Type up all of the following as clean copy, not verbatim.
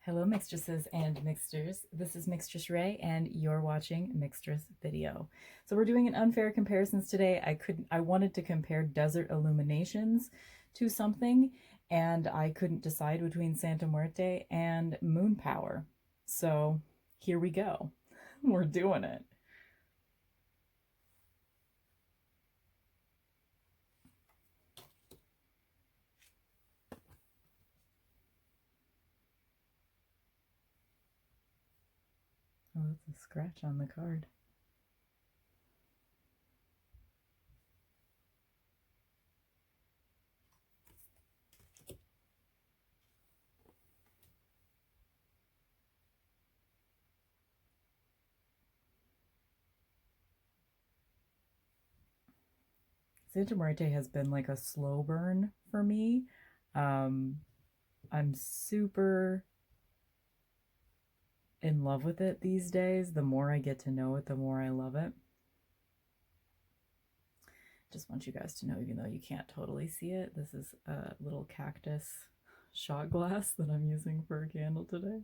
Hello, mixtresses and mixters. This is mixtressrae, and you're watching Mixtress Video. So we're doing an unfair comparisons today. I wanted to compare Desert Illuminations to something, and I couldn't decide between Santa Muerte and Moon Power. So here we go. We're doing it. Oh, that's a scratch on the card. Santa Muerte has been like a slow burn for me. I'm super in love with it these days. The more I get to know it, the more I love it. Just want you guys to know, even though you can't totally see it, this is a little cactus shot glass that I'm using for a candle today.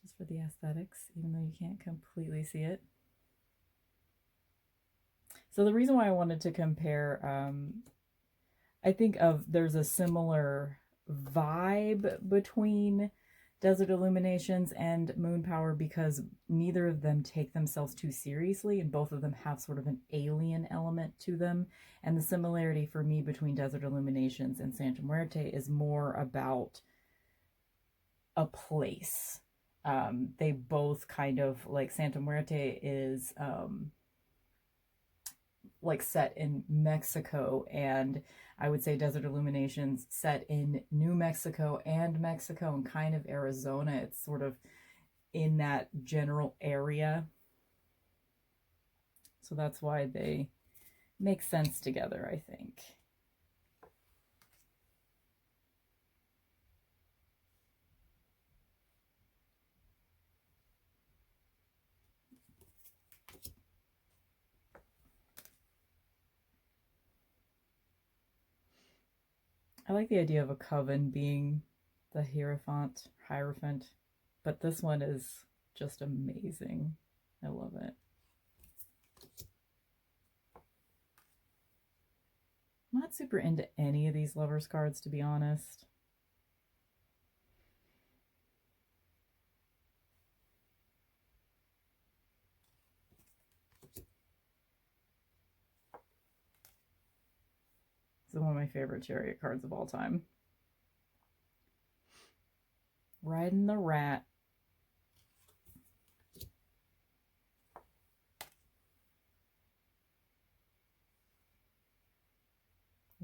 Just for the aesthetics, even though you can't completely see it. So the reason why I wanted to compare, I think there's a similar vibe between Desert Illuminations and Moon Power because neither of them take themselves too seriously, and both of them have sort of an alien element to them. And the similarity for me between Desert Illuminations and Santa Muerte is more about a place. They both kind of, like, Santa Muerte is like set in Mexico, and I would say Desert Illuminations set in New Mexico and kind of Arizona. It's sort of in that general area. So that's why they make sense together, I think. I like the idea of a coven being the Hierophant, but this one is just amazing. I love it. I'm not super into any of these lovers cards, to be honest. This is one of my favorite Chariot cards of all time. Riding the Rat.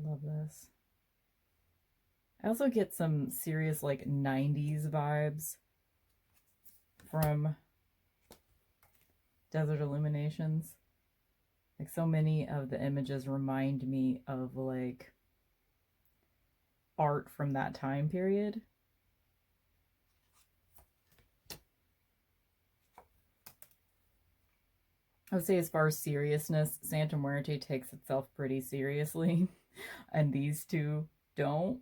Love this. I also get some serious, like, 90s vibes from Desert Illuminations. Like, so many of the images remind me of, like, art from that time period. I would say, as far as seriousness, Santa Muerte takes itself pretty seriously, and these two don't.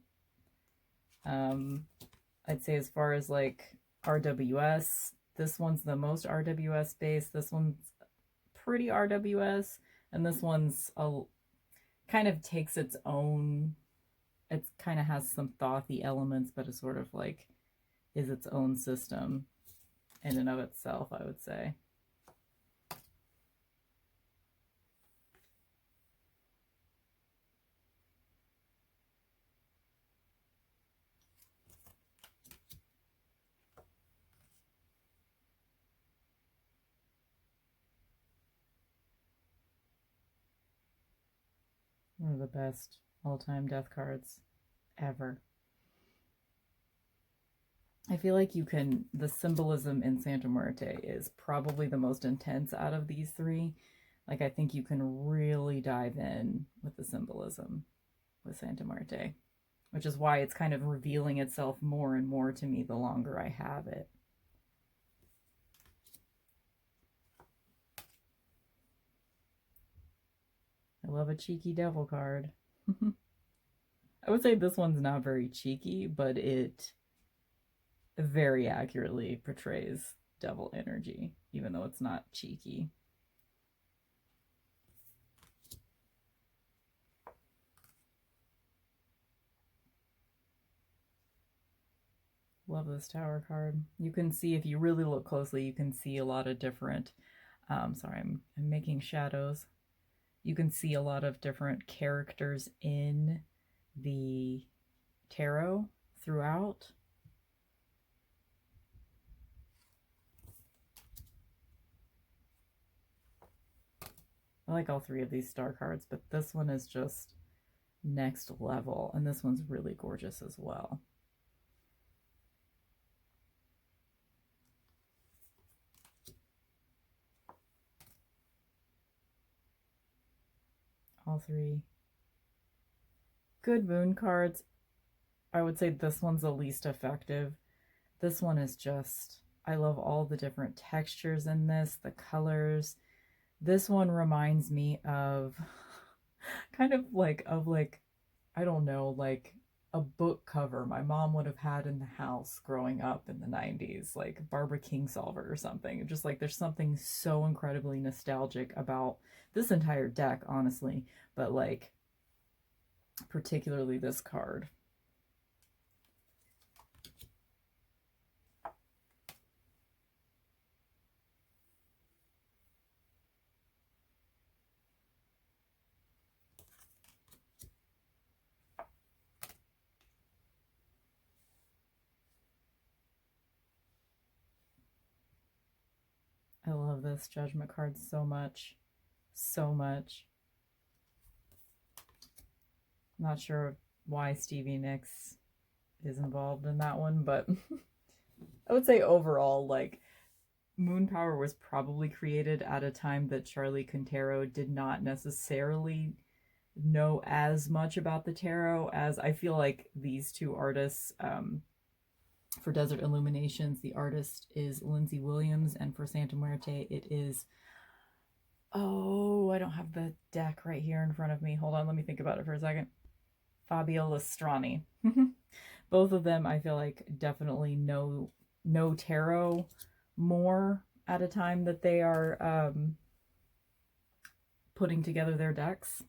I'd say, as far as, like, RWS, this one's the most RWS based. This one's pretty RWS, and this one's kind of takes its own. It kind of has some thothy elements, but it sort of, like, is its own system in and of itself, I would say. One of the best all-time death cards ever. I feel like the symbolism in Santa Muerte is probably the most intense out of these three. Like, I think you can really dive in with the symbolism with Santa Muerte, which is why it's kind of revealing itself more and more to me the longer I have it. I love a cheeky devil card. I would say this one's not very cheeky, but it very accurately portrays devil energy, even though it's not cheeky. Love this tower card. You can see, if you really look closely, you can see a lot of different, sorry, I'm making shadows. You can see a lot of different characters in the tarot throughout. I like all three of these star cards, but this one is just next level, and this one's really gorgeous as well. All three good moon cards. I would say this one's the least effective. This one is just, I love all the different textures in this, the colors. This one reminds me of kind of like, I don't know, like a book cover my mom would have had in the house growing up in the 90s, like Barbara Kingsolver or something. Just like there's something so incredibly nostalgic about this entire deck, honestly, but like particularly this card. I love this Judgment card so much. So much. Not sure why Stevie Nicks is involved in that one, but I would say overall, like, Moon Power was probably created at a time that Charlie Quintero did not necessarily know as much about the tarot as I feel like these two artists. For Desert Illuminations, the artist is Lindsay Williams, and for Santa Muerte, it is, oh, I don't have the deck right here in front of me. Hold on, let me think about it for a second. Fabio Lestrani. Both of them, I feel like, definitely know tarot more at a time that they are putting together their decks.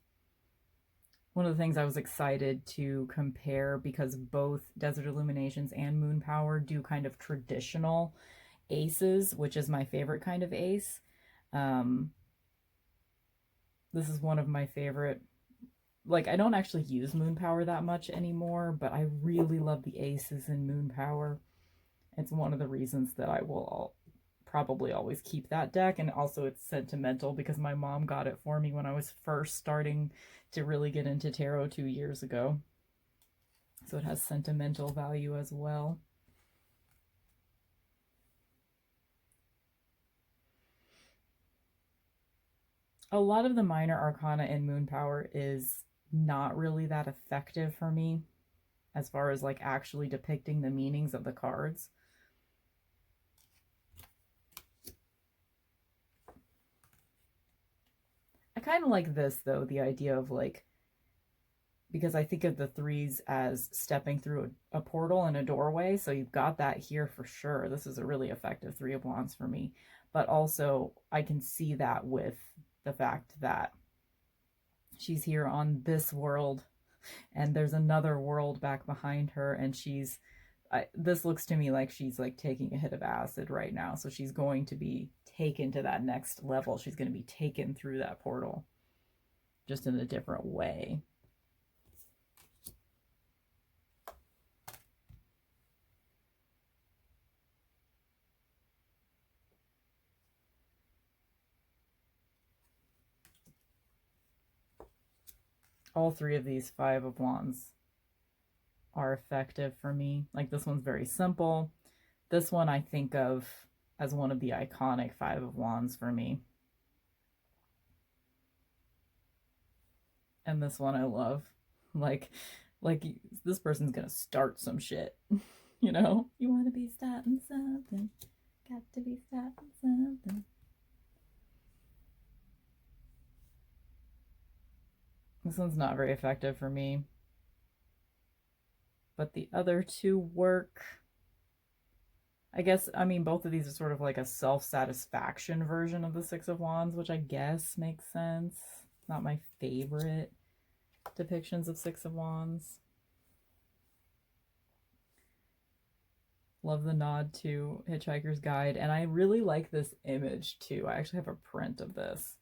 One of the things I was excited to compare, because both Desert Illuminations and Moon Power do kind of traditional aces, which is my favorite kind of ace. This is one of my favorite. Like, I don't actually use Moon Power that much anymore, but I really love the aces in Moon Power. It's one of the reasons that I will probably always keep that deck, and also it's sentimental because my mom got it for me when I was first starting to really get into tarot 2 years ago. So it has sentimental value as well. A lot of the minor arcana in Moon Power is not really that effective for me as far as like actually depicting the meanings of the cards. I kind of like this though, the idea of like, because I think of the threes as stepping through a portal and a doorway, so you've got that here for sure. This is a really effective Three of Wands for me, but also I can see that with the fact that she's here on this world and there's another world back behind her, and this looks to me like she's like taking a hit of acid right now, so she's going to be taken to that next level. She's going to be taken through that portal just in a different way. All three of these Five of Wands are effective for me. Like, this one's very simple. This one I think of as one of the iconic Five of Wands for me. And this one I love. Like this person's gonna start some shit. You know? You wanna be starting something. Got to be starting something. This one's not very effective for me. But the other two work. I guess, I mean, both of these are sort of like a self-satisfaction version of the Six of Wands, which I guess makes sense. Not my favorite depictions of Six of Wands. Love the nod to Hitchhiker's Guide, and I really like this image too. I actually have a print of this.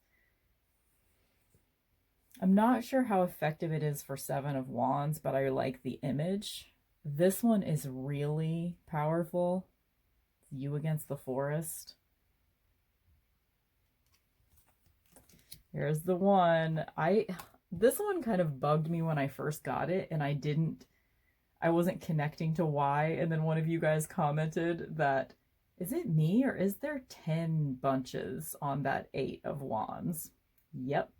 I'm not sure how effective it is for Seven of Wands, but I like the image. This one is really powerful. You against the forest. Here's the one. This one kind of bugged me when I first got it, and I wasn't connecting to why, and then one of you guys commented that, is it me or is there 10 bunches on that 8 of Wands? Yep.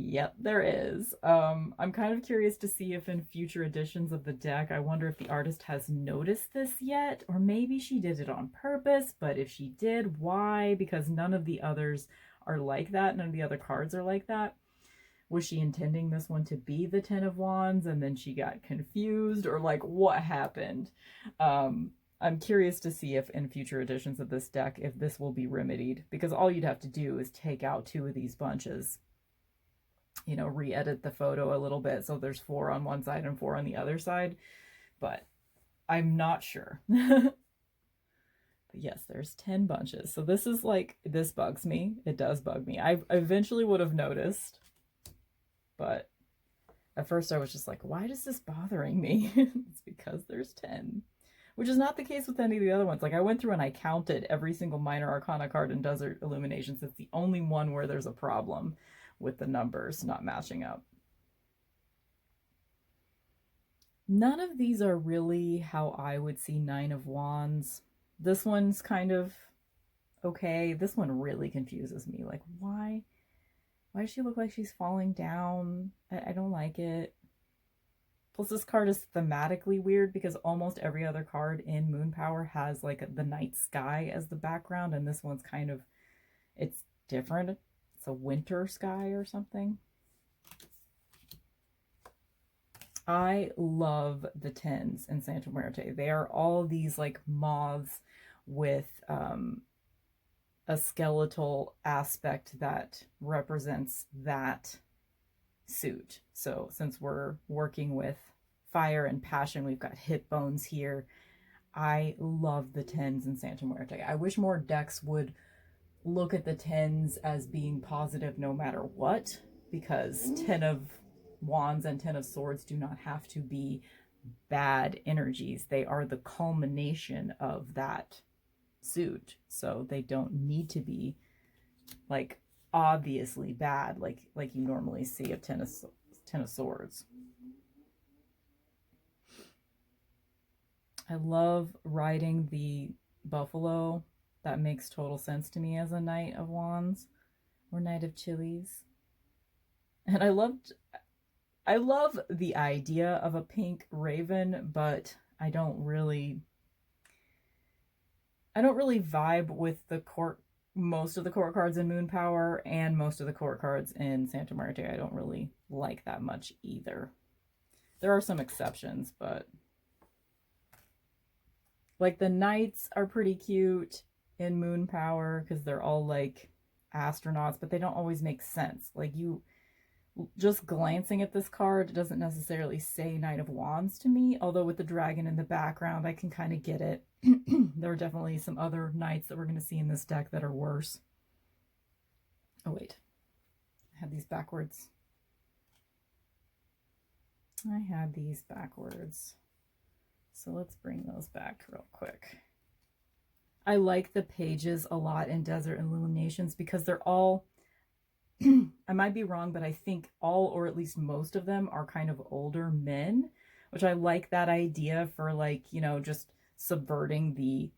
Yep, there is. I'm kind of curious to see if in future editions of the deck, I wonder if the artist has noticed this yet, or maybe she did it on purpose, but if she did, why? Because none of the others are like that. None of the other cards are like that. Was she intending this one to be the 10 of Wands and then she got confused, or like what happened? I'm curious to see if in future editions of this deck, if this will be remedied, because all you'd have to do is take out 2 of these bunches, you know, re-edit the photo a little bit so there's 4 on one side and 4 on the other side, but I'm not sure. But yes, there's 10 bunches. So this is like, this bugs me. It does bug me. I eventually would have noticed, but at first I was just like, why is this bothering me? It's because there's 10, which is not the case with any of the other ones. Like I went through and I counted every single minor arcana card in Desert Illuminations. It's the only one where there's a problem with the numbers not matching up. None of these are really how I would see 9 of Wands. This one's kind of okay. This one really confuses me. Like, why does she look like she's falling down? I don't like it. Plus, this card is thematically weird because almost every other card in Moon Power has like the night sky as the background, and this one's kind of, it's different. It's a winter sky or something. I love the 10s in Santa Muerte. They are all these like moths with a skeletal aspect that represents that suit. So since we're working with fire and passion, we've got hip bones here. I love the 10s in Santa Muerte. I wish more decks would look at the 10s as being positive no matter what, because 10 of Wands and 10 of Swords do not have to be bad energies. They are the culmination of that suit, so they don't need to be like obviously bad like you normally see of 10 of Swords. I love riding the buffalo. That makes total sense to me as a Knight of Wands or Knight of Chilies. And I love the idea of a pink raven, but I don't really vibe with the court, most of the court cards in Moon Power and most of the court cards in Santa Muerte. I don't really like that much either. There are some exceptions, but like the knights are pretty cute in Moon Power because they're all like astronauts, but they don't always make sense. Like, you just glancing at this card, it doesn't necessarily say Knight of Wands to me, although with the dragon in the background, I can kind of get it. There are definitely some other knights that we're going to see in this deck that are worse. Oh, wait. I had these backwards. So let's bring those back real quick. I like the pages a lot in Desert Illuminations because they're all, I might be wrong, but I think all, or at least most of them, are kind of older men, which I like that idea for, like, you know, just subverting the,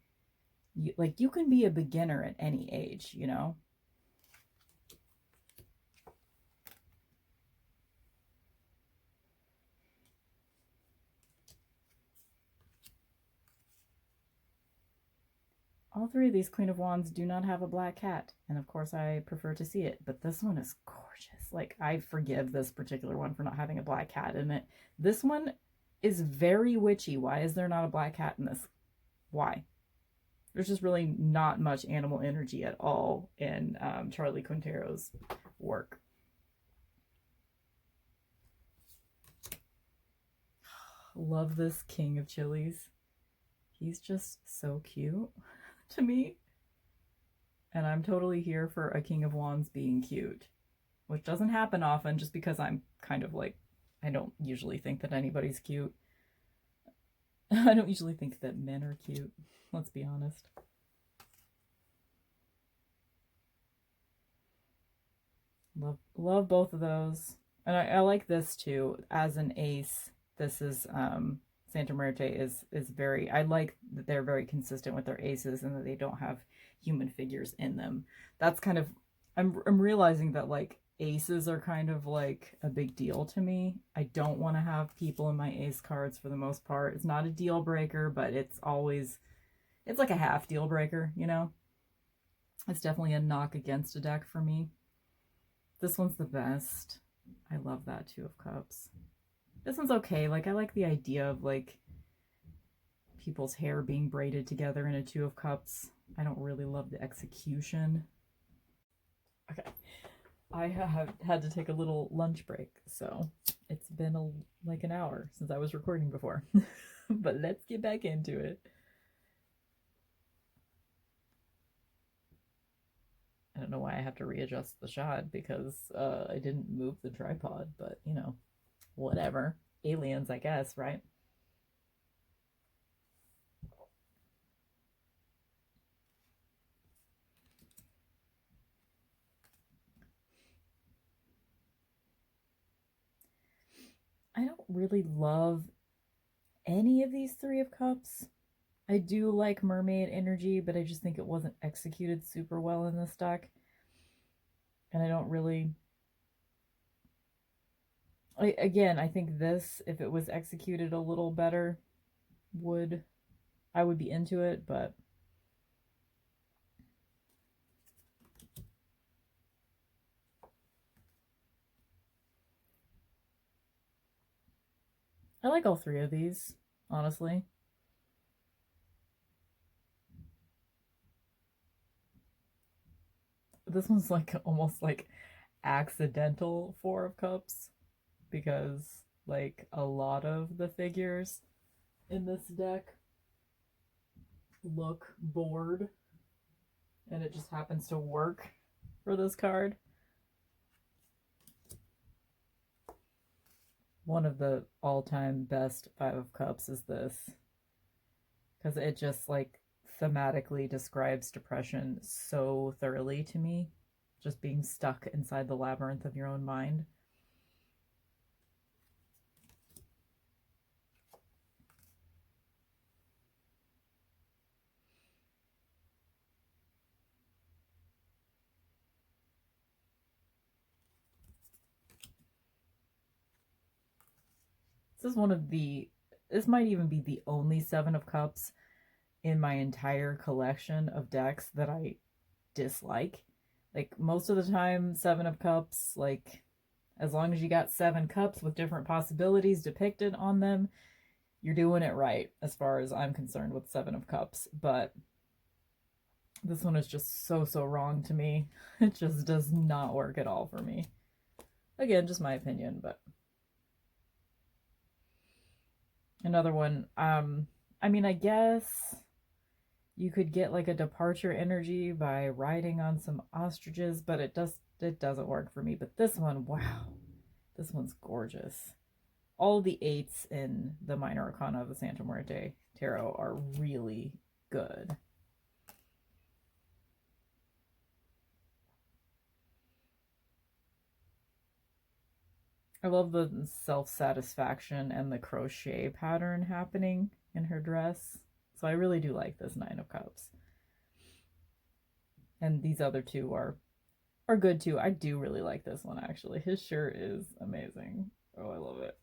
like, you can be a beginner at any age, you know? All 3 of these Queen of Wands do not have a black cat, and of course I prefer to see it, but this one is gorgeous. Like, I forgive this particular one for not having a black cat in it. This one is very witchy. Why is there not a black cat in this? Why? There's just really not much animal energy at all in Charlie Quintero's work. Love this King of Chilies. He's just so cute to me. And I'm totally here for a King of Wands being cute, which doesn't happen often just because I'm kind of like, I don't usually think that anybody's cute. I don't usually think that men are cute, let's be honest. Love both of those. And I like this too. As an ace, this is Santa Muerte is very, I like that they're very consistent with their aces and that they don't have human figures in them. That's kind of, I'm realizing that like aces are kind of like a big deal to me. I don't want to have people in my ace cards for the most part. It's not a deal breaker, but it's always, it's like a half deal breaker, you know? It's definitely a knock against a deck for me. This one's the best. I love that Two of Cups. This one's okay. Like, I like the idea of, like, people's hair being braided together in a Two of Cups. I don't really love the execution. Okay. I have had to take a little lunch break, so it's been like an hour since I was recording before. But let's get back into it. I don't know why I have to readjust the shot because I didn't move the tripod, but you know, whatever. Aliens, I guess, right? I don't really love any of these Three of Cups. I do like mermaid energy, but I just think it wasn't executed super well in this deck. And I don't really... Again, I think this, if it was executed a little better, I would be into it, but... I like all three of these, honestly. This one's like almost like accidental Four of Cups because like a lot of the figures in this deck look bored and it just happens to work for this card. One of the all-time best Five of Cups is this because it just like thematically describes depression so thoroughly to me, just being stuck inside the labyrinth of your own mind. This is one of this might even be the only Seven of Cups in my entire collection of decks that I dislike. Like, most of the time, Seven of Cups, like, as long as you got 7 cups with different possibilities depicted on them, you're doing it right, as far as I'm concerned with Seven of Cups. But this one is just so wrong to me. It just does not work at all for me. Again, just my opinion, but... Another one, I mean, I guess you could get like a departure energy by riding on some ostriches, but it doesn't work for me. But this one, wow, this one's gorgeous. All the 8s in the Minor Arcana of the Santa Muerte Tarot are really good. I love the self-satisfaction and the crochet pattern happening in her dress. So I really do like this Nine of Cups. And these other two are good too. I do really like this one, actually. His shirt is amazing. Oh, I love it.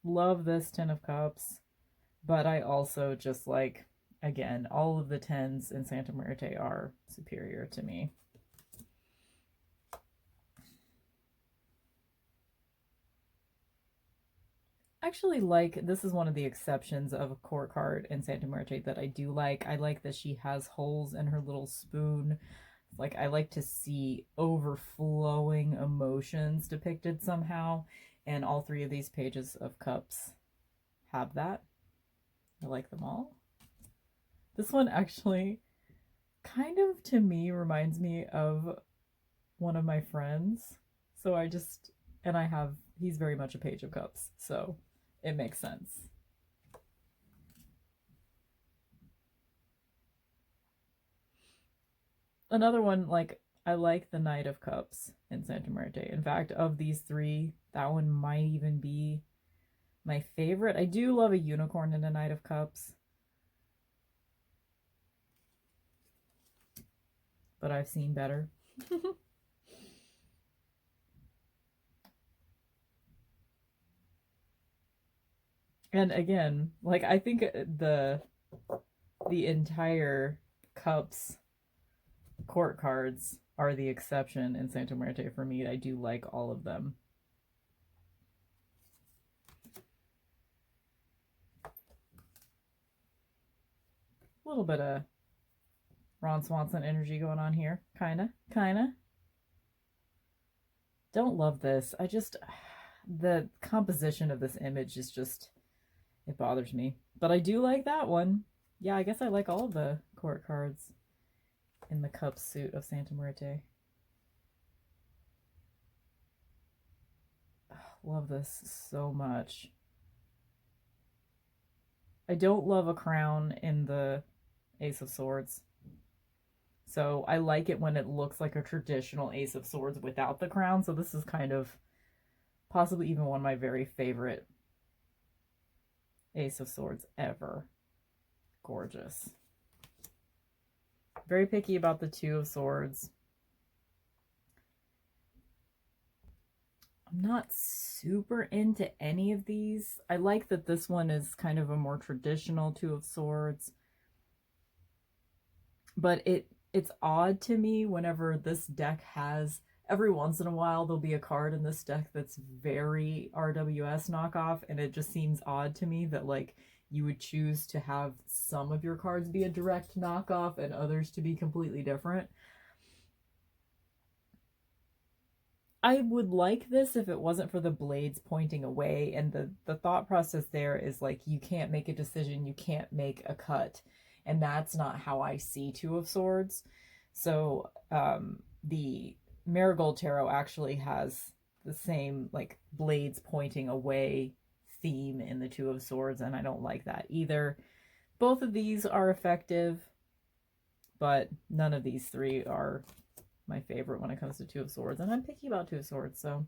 Love this Ten of Cups. But I also just like... Again, all of the 10s in Santa Muerte are superior to me. actually like, this is one of the exceptions of a court card in Santa Muerte that I do like. I like that she has holes in her little spoon. Like, I like to see overflowing emotions depicted somehow, and all three of these pages of cups have that. I like them all. This one actually kind of, to me, reminds me of one of my friends. So he's very much a page of cups, so it makes sense. Another one, like, I like the Knight of Cups in Santa Muerte. In fact, of these three, that one might even be my favorite. I do love a unicorn in a Knight of Cups, but I've seen better. And again, like, I think the entire Cups court cards are the exception in Santa Muerte for me. I do like all of them. A little bit of Ron Swanson energy going on here. Kinda. Don't love this. The composition of this image is just, it bothers me. But I do like that one. Yeah, I guess I like all of the court cards in the cup suit of Santa Muerte. Love this so much. I don't love a crown in the Ace of Swords. So I like it when it looks like a traditional Ace of Swords without the crown. So this is kind of possibly even one of my very favorite Ace of Swords ever. Gorgeous. Very picky about the Two of Swords. I'm not super into any of these. I like that this one is kind of a more traditional Two of Swords. But it's odd to me whenever this deck has, every once in a while there'll be a card in this deck that's very RWS knockoff, and it just seems odd to me that, like, you would choose to have some of your cards be a direct knockoff and others to be completely different. I would like this if it wasn't for the blades pointing away, and the thought process there is, like, you can't make a decision, you can't make a cut, and that's not how I see Two of Swords. So the Marigold Tarot actually has the same, like, blades pointing away theme in the Two of Swords, and I don't like that either. Both of these are effective, but none of these three are my favorite when it comes to Two of Swords, and I'm picky about Two of Swords, so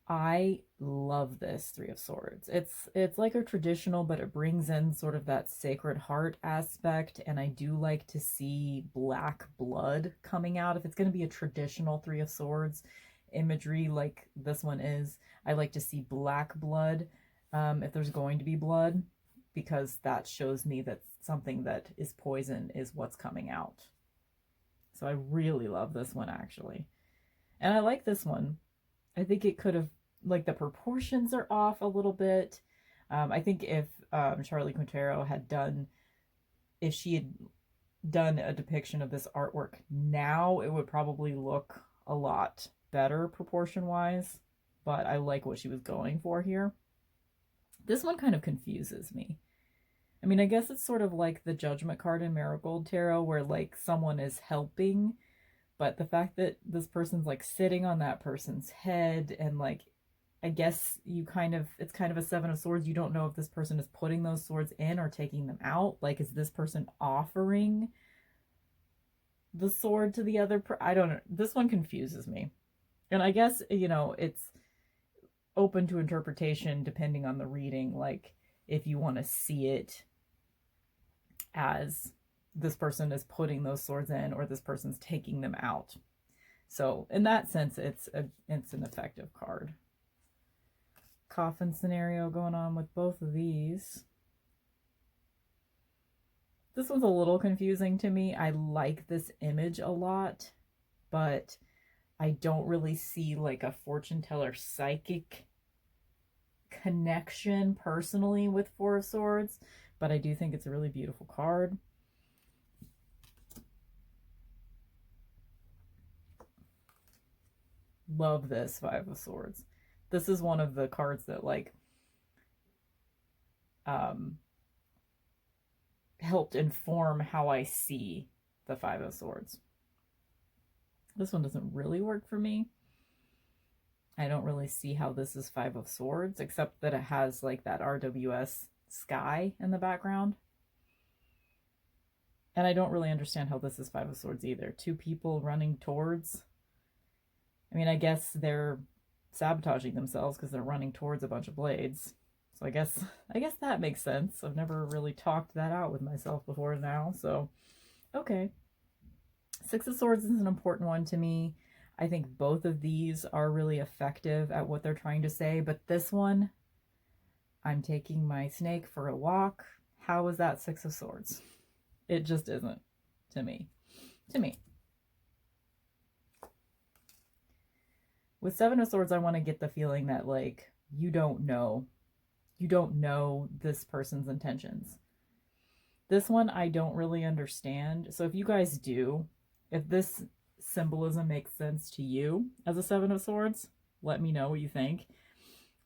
I love this Three of Swords. It's like a traditional, but it brings in sort of that Sacred Heart aspect, and I do like to see black blood coming out. If it's going to be a traditional Three of Swords imagery like this one is, I like to see black blood if there's going to be blood, because that shows me that something that is poison is what's coming out. So I really love this one, actually. And I like this one. I think it could have, like, the proportions are off a little bit. I think if Charlie Quintero had done, if she had done a depiction of this artwork now, it would probably look a lot better proportion-wise. But I like what she was going for here. This one kind of confuses me. I mean, I guess it's sort of like the Judgment card in Marigold Tarot, where, like, someone is helping, but the fact that this person's, like, sitting on that person's head, and, like, I guess it's kind of a Seven of Swords. You don't know if this person is putting those swords in or taking them out. Like, is this person offering the sword to the other I don't know. This one confuses me. And I guess, it's open to interpretation depending on the reading. Like, if you want to see it as this person is putting those swords in or this person's taking them out. So in that sense, it's an effective card. Coffin scenario going on with both of these. This one's a little confusing to me. I like this image a lot, but I don't really see, like, a fortune teller psychic connection personally with Four of Swords, but I do think it's a really beautiful card. Love this Five of Swords. This is one of the cards that like helped inform how I see the Five of Swords. This one doesn't really work for me. I don't really see how this is Five of Swords, except that it has like that RWS sky in the background. And I don't really understand how this is Five of Swords either. Two people running towards. I mean, I guess they're sabotaging themselves because they're running towards a bunch of blades. So I guess that makes sense. I've never really talked that out with myself before now, so okay. Six of Swords is an important one to me. I think both of these are really effective at what they're trying to say, but this one, I'm taking my snake for a walk. How is that Six of Swords? It just isn't to me. With Seven of Swords, I want to get the feeling that like you don't know this person's intentions. This one I don't really understand. So if you guys do, if this symbolism makes sense to you as a Seven of Swords, let me know what you think.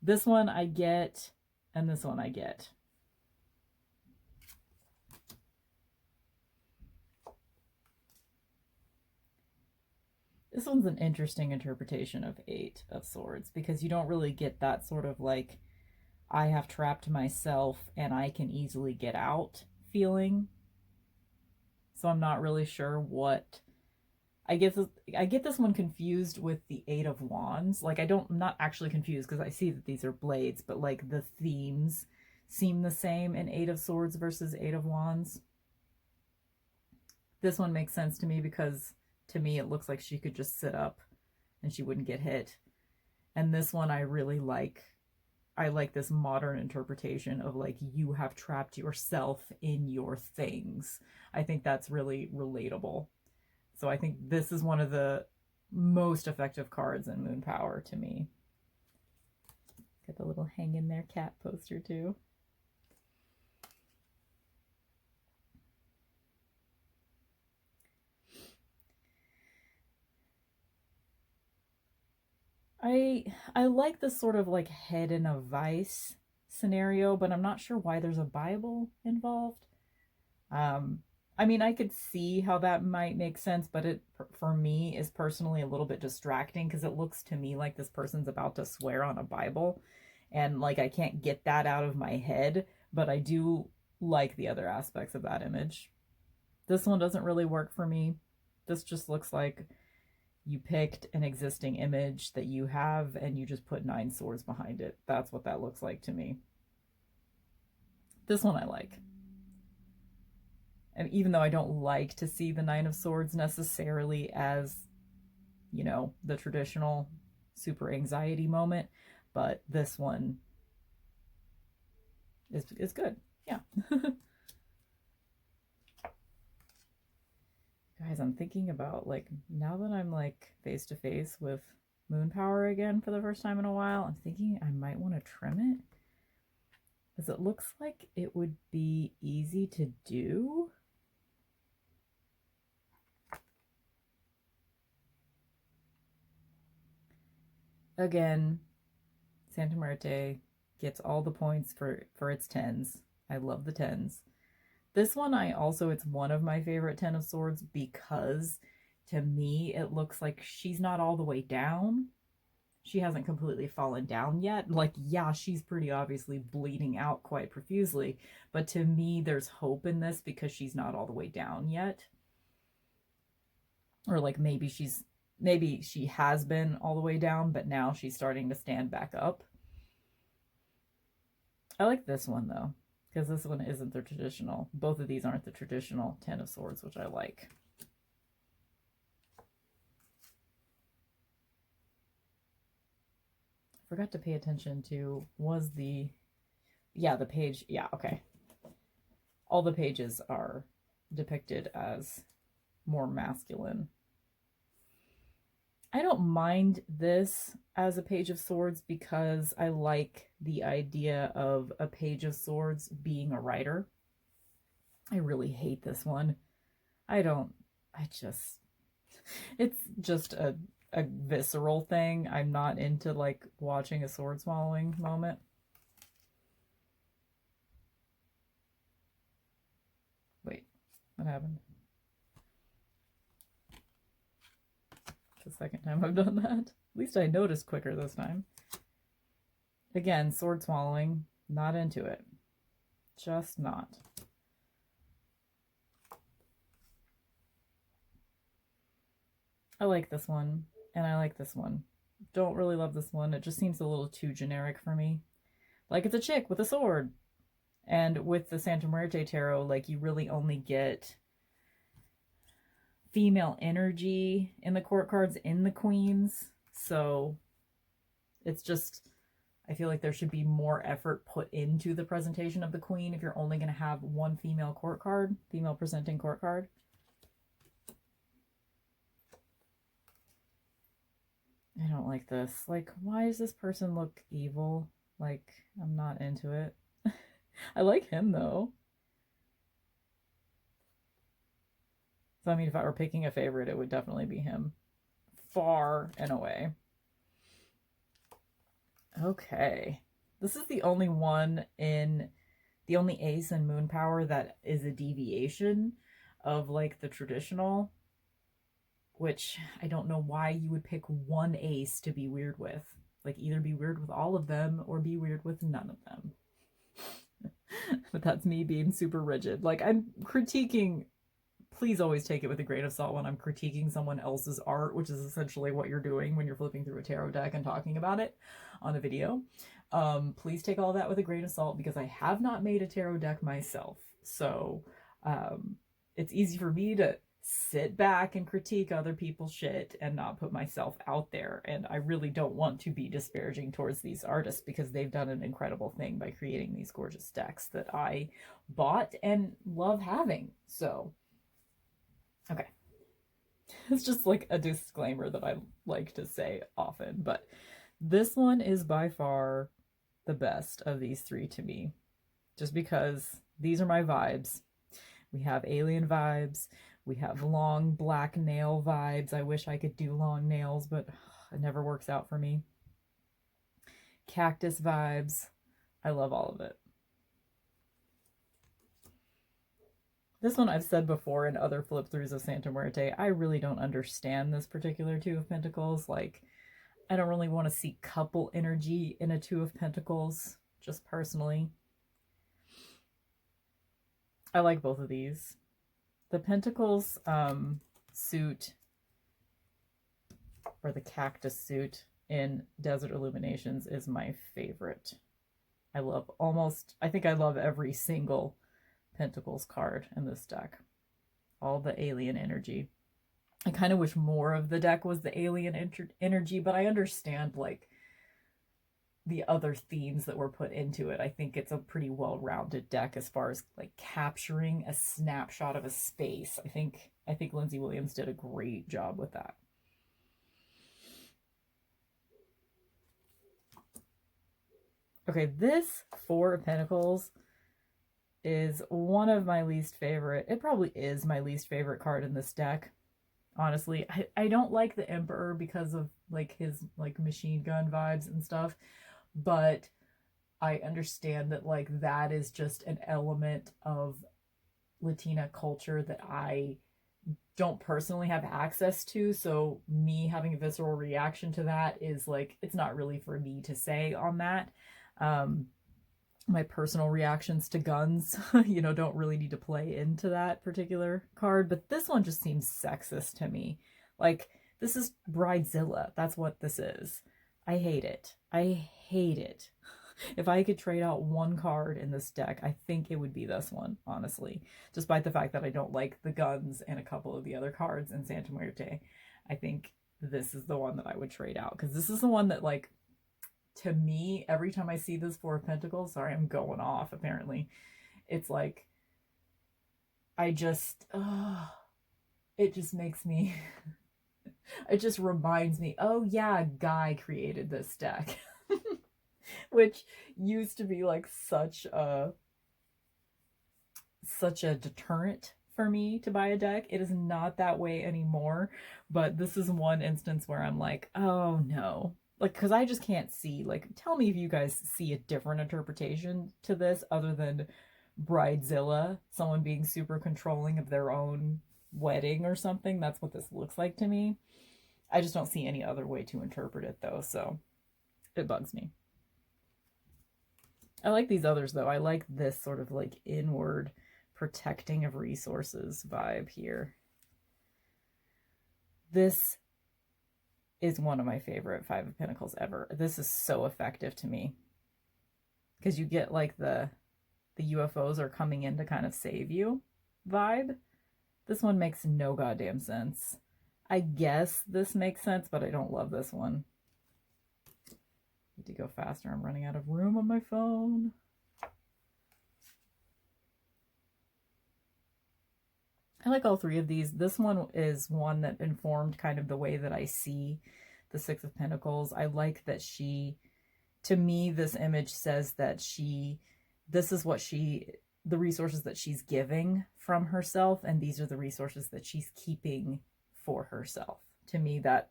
This one I get, and this one I get. This one's an interesting interpretation of Eight of Swords because you don't really get that sort of like, I have trapped myself and I can easily get out feeling. So I'm not really sure what I get this one confused with the Eight of Wands. Like I'm not actually confused because I see that these are blades, but like the themes seem the same in Eight of Swords versus Eight of Wands. This one makes sense to me because to me it looks like she could just sit up and she wouldn't get hit. And this one I really like. I like this modern interpretation of like you have trapped yourself in your things. I think that's really relatable. So I think this is one of the most effective cards in Moon Power to me. Got the little hang in there cat poster too. I like this sort of like head in a vice scenario, but I'm not sure why there's a Bible involved. I mean, I could see how that might make sense, but it, for me, is personally a little bit distracting because it looks to me like this person's about to swear on a Bible. And, like, I can't get that out of my head, but I do like the other aspects of that image. This one doesn't really work for me. This just looks like you picked an existing image that you have and you just put 9 swords behind it. That's what that looks like to me. This one I like. And even though I don't like to see the Nine of Swords necessarily as, you know, the traditional super anxiety moment, but this one is good. Yeah. Guys, I'm thinking about, like, now that I'm, like, face to face with Moon Power again for the first time in a while, I'm thinking I might want to trim it. Because it looks like it would be easy to do. Again, Santa Muerte gets all the points for its 10s. I love the 10s. This one, it's one of my favorite 10 of Swords because to me, it looks like she's not all the way down. She hasn't completely fallen down yet. Like, yeah, she's pretty obviously bleeding out quite profusely, but to me, there's hope in this because she's not all the way down yet. Or like maybe she has been all the way down, but now she's starting to stand back up. I like this one though, because this one isn't the traditional. Both of these aren't the traditional 10 of Swords, which I like. Forgot to pay attention to the page. Yeah, okay. All the pages are depicted as more masculine. I don't mind this as a Page of Swords because I like the idea of a Page of Swords being a writer. I really hate this one. I don't, I just, it's just a visceral thing. I'm not into like watching a sword swallowing moment. Wait, what happened? The second time I've done that. At least I noticed quicker this time. Again, sword swallowing, not into it. Just not. I like this one, and I like this one. Don't really love this one. It just seems a little too generic for me. Like, it's a chick with a sword. And with the Santa Muerte tarot, like, you really only get female energy in the court cards in the queens. So it's just, I feel like there should be more effort put into the presentation of the queen if you're only going to have one female court card, female presenting court card. I don't like this. Like, why does this person look evil? Like, I'm not into it. I like him, though. So, I mean, if I were picking a favorite, it would definitely be him. Far and away. Okay. This is the only one in... The only ace in Moon Power that is a deviation of, like, the traditional. Which, I don't know why you would pick one ace to be weird with. Like, either be weird with all of them, or be weird with none of them. But that's me being super rigid. Like, I'm critiquing, please always take it with a grain of salt when I'm critiquing someone else's art, which is essentially what you're doing when you're flipping through a tarot deck and talking about it on a video. Please take all that with a grain of salt because I have not made a tarot deck myself. So it's easy for me to sit back and critique other people's shit and not put myself out there. And I really don't want to be disparaging towards these artists because they've done an incredible thing by creating these gorgeous decks that I bought and love having. So, okay. It's just like a disclaimer that I like to say often, but this one is by far the best of these three to me, just because these are my vibes. We have alien vibes. We have long black nail vibes. I wish I could do long nails, but it never works out for me. Cactus vibes. I love all of it. This one I've said before in other flip throughs of Santa Muerte. I really don't understand this particular Two of Pentacles. Like, I don't really want to see couple energy in a Two of Pentacles, just personally. I like both of these. The Pentacles suit, or the cactus suit in Desert Illuminations is my favorite. I love I think I love every single Pentacles card in this deck. All the alien energy. I kind of wish more of the deck was the alien energy, but I understand, like, the other themes that were put into it. I think it's a pretty well-rounded deck as far as like capturing a snapshot of a space. I think Lindsay Williams did a great job with that. Okay, this Four of Pentacles is one of my least favorite. It probably is my least favorite card in this deck. Honestly, I don't like the Emperor because of like his like machine gun vibes and stuff. But I understand that like that is just an element of Latina culture that I don't personally have access to. So me having a visceral reaction to that is like, it's not really for me to say on that. My personal reactions to guns, you know, don't really need to play into that particular card. But this one just seems sexist to me. Like, this is Bridezilla. That's what this is. I hate it. I hate it. If I could trade out one card in this deck, I think it would be this one, honestly. Despite the fact that I don't like the guns and a couple of the other cards in Santa Muerte, I think this is the one that I would trade out. Because this is the one that, like, to me, every time I see this Four of Pentacles, sorry, I'm going off, apparently. It's like, I just, it just makes me... It just reminds me, oh yeah, a guy created this deck. Which used to be like such a deterrent for me to buy a deck. It is not that way anymore, but this is one instance where I'm like, oh no. Like, because I just can't see. Like, tell me if you guys see a different interpretation to this other than Bridezilla, someone being super controlling of their own wedding or something. That's what this looks like to me. I just don't see any other way to interpret it, though, so it bugs me. I like these others, though. I like this sort of like inward protecting of resources vibe here. This is one of my favorite Five of Pentacles ever. This is so effective to me because you get like the UFOs are coming in to kind of save you vibe. This one makes no goddamn sense. I guess this makes sense, but I don't love this one. Need to go faster. I'm running out of room on my phone. I like all three of these. This one is one that informed kind of the way that I see the Six of Pentacles. I like that to me, this image says that this is what the resources that she's giving from herself, and these are the resources that she's keeping for herself. To me, that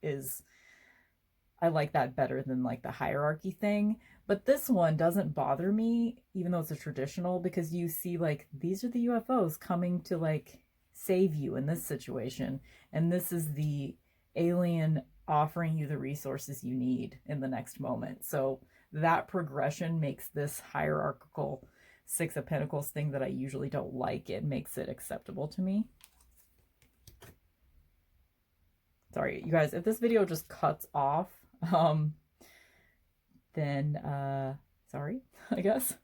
is, I like that better than like the hierarchy thing. But this one doesn't bother me, even though it's a traditional, because you see like these are the UFOs coming to like save you in this situation. And this is the alien offering you the resources you need in the next moment. So that progression makes this hierarchical Six of Pentacles thing that I usually don't like. It makes it acceptable to me. Sorry, you guys, if this video just cuts off, then sorry, I guess,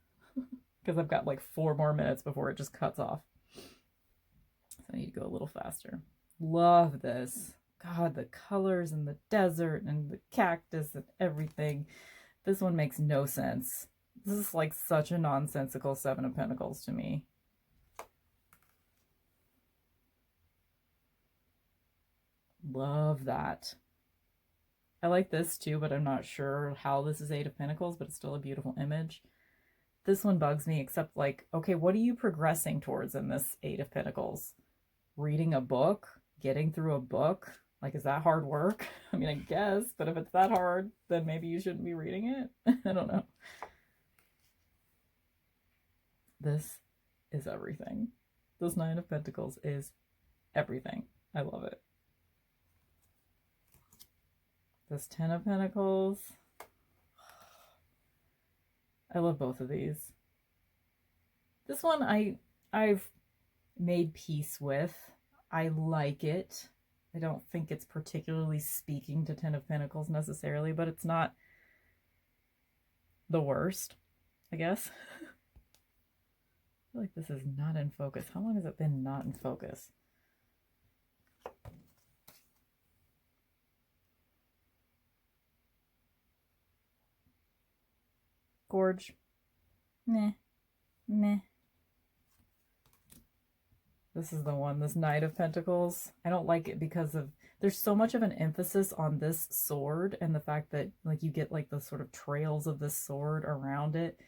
because I've got like 4 more minutes before it just cuts off. So I need to go a little faster. Love this. God, the colors and the desert and the cactus and everything. This one makes no sense. This is like such a nonsensical Seven of Pentacles to me. Love that. I like this too, but I'm not sure how this is Eight of Pentacles, but it's still a beautiful image. This one bugs me, except like, okay, what are you progressing towards in this Eight of Pentacles? Reading a book? Getting through a book? Like, is that hard work? I mean, I guess, but if it's that hard, then maybe you shouldn't be reading it. I don't know. This is everything. This Nine of Pentacles is everything. I love it. This Ten of Pentacles. I love both of these. This one I've made peace with. I like it. I don't think it's particularly speaking to Ten of Pentacles necessarily, but it's not the worst, I guess. I feel like this is not in focus. How long has it been not in focus? Gorge. Meh. Meh. This is the one, this Knight of Pentacles. I don't like it because there's so much of an emphasis on this sword and the fact that like you get like the sort of trails of this sword around it.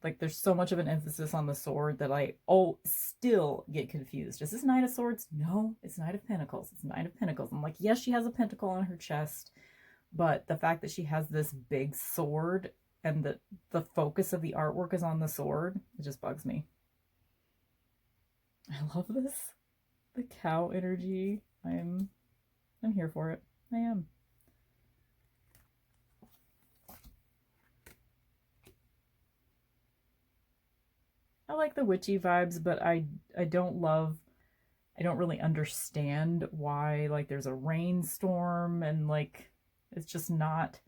Like there's so much of an emphasis on the sword that I still get confused. Is this Knight of Swords? No, it's Knight of Pentacles. It's Knight of Pentacles. I'm like, yes, she has a pentacle on her chest, but the fact that she has this big sword and the focus of the artwork is on the sword, it just bugs me. I love this. The cow energy. I'm here for it. I am. I like the witchy vibes, but I don't really understand why like there's a rainstorm and like it's just not,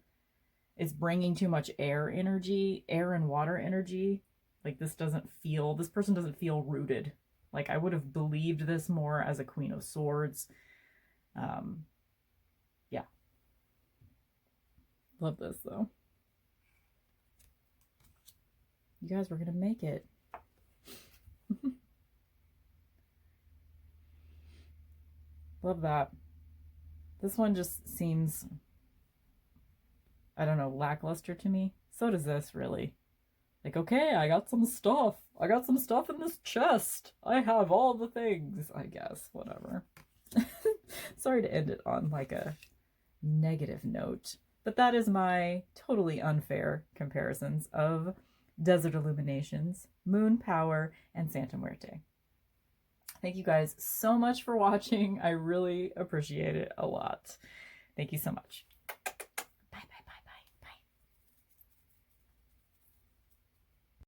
it's bringing too much air energy, air and water energy. Like this person doesn't feel rooted. Like I would have believed this more as a Queen of Swords. Yeah. Love this though. You guys were gonna make it. Love that. This one just seems, I don't know, lackluster to me. So does this, really. Like, okay, I got some stuff. I got some stuff in this chest. I have all the things, I guess. Whatever. Sorry to end it on like a negative note. But that is my totally unfair comparisons of Desert Illuminations, Moon Power, and Santa Muerte. Thank you guys so much for watching. I really appreciate it a lot. Thank you so much.